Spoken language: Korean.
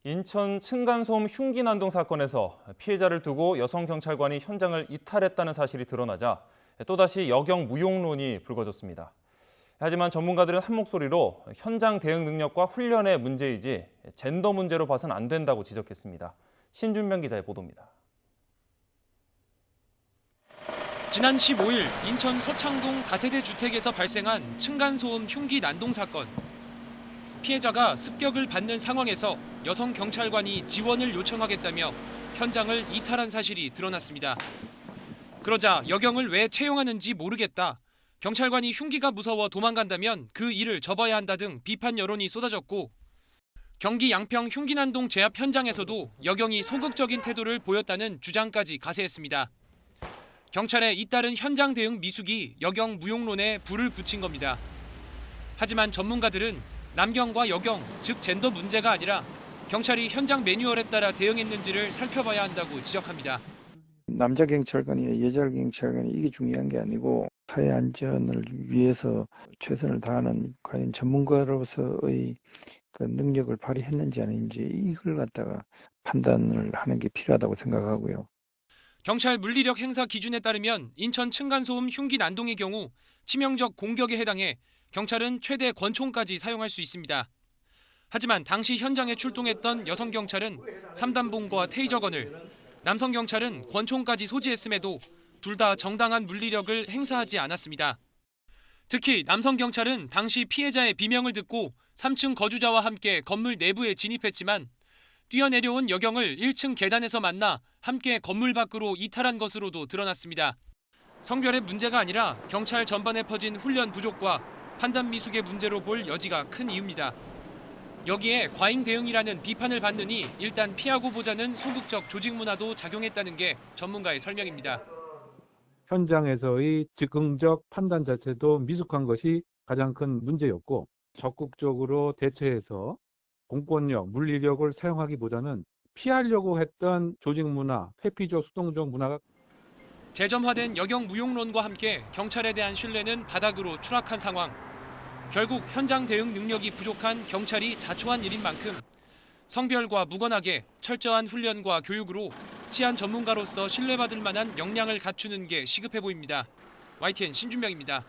인천 층간소음 흉기 난동 사건에서 피해자를 두고 여성 경찰관이 현장을 이탈했다는 사실이 드러나자 또다시 여경 무용론이 불거졌습니다. 하지만 전문가들은 한 목소리로 현장 대응 능력과 훈련의 문제이지 젠더 문제로 봐서는 안 된다고 지적했습니다. 신준명 기자의 보도입니다. 지난 15일 인천 서창동 다세대 주택에서 발생한 층간소음 흉기 난동 사건. 피해자가 습격을 받는 상황에서 여성 경찰관이 지원을 요청하겠다며 현장을 이탈한 사실이 드러났습니다. 그러자 여경을 왜 채용하는지 모르겠다. 경찰관이 흉기가 무서워 도망간다면 그 일을 접어야 한다 등 비판 여론이 쏟아졌고, 경기 양평 흉기난동 제압 현장에서도 여경이 소극적인 태도를 보였다는 주장까지 가세했습니다. 경찰의 잇따른 현장 대응 미숙이 여경 무용론에 불을 붙인 겁니다. 하지만 전문가들은 남경과 여경, 즉 젠더 문제가 아니라 경찰이 현장 매뉴얼에 따라 대응했는지를 살펴봐야 한다고 지적합니다. 남자 경찰관이 여자 경찰관이 이게 중요한 게 아니고 사회 안전을 위해서 최선을 다하는 과연 전문가로서의 그 능력을 발휘했는지 아닌지 이걸 갖다가 판단을 하는 게 필요하다고 생각하고요. 경찰 물리력 행사 기준에 따르면 인천 층간소음 흉기 난동의 경우 치명적 공격에 해당해 경찰은 최대 권총까지 사용할 수 있습니다. 하지만 당시 현장에 출동했던 여성 경찰은 3단봉과 테이저건을, 남성 경찰은 권총까지 소지했음에도 둘 다 정당한 물리력을 행사하지 않았습니다. 특히 남성 경찰은 당시 피해자의 비명을 듣고 3층 거주자와 함께 건물 내부에 진입했지만 뛰어내려온 여경을 1층 계단에서 만나 함께 건물 밖으로 이탈한 것으로도 드러났습니다. 성별의 문제가 아니라 경찰 전반에 퍼진 훈련 부족과 판단 미숙의 문제로 볼 여지가 큰 이유입니다. 여기에 과잉 대응이라는 비판을 받느니 일단 피하고 보자는 소극적 조직 문화도 작용했다는 게 전문가의 설명입니다. 현장에서의 즉흥적 판단 자체도 미숙한 것이 가장 큰 문제였고, 적극적으로 대처해서 공권력, 물리력을 사용하기보다는 피하려고 했던 조직 문화, 회피적, 수동적 문화가 재점화된 여경 무용론과 함께 경찰에 대한 신뢰는 바닥으로 추락한 상황. 결국 현장 대응 능력이 부족한 경찰이 자초한 일인 만큼 성별과 무관하게 철저한 훈련과 교육으로 치안 전문가로서 신뢰받을 만한 역량을 갖추는 게 시급해 보입니다. YTN 신준명입니다.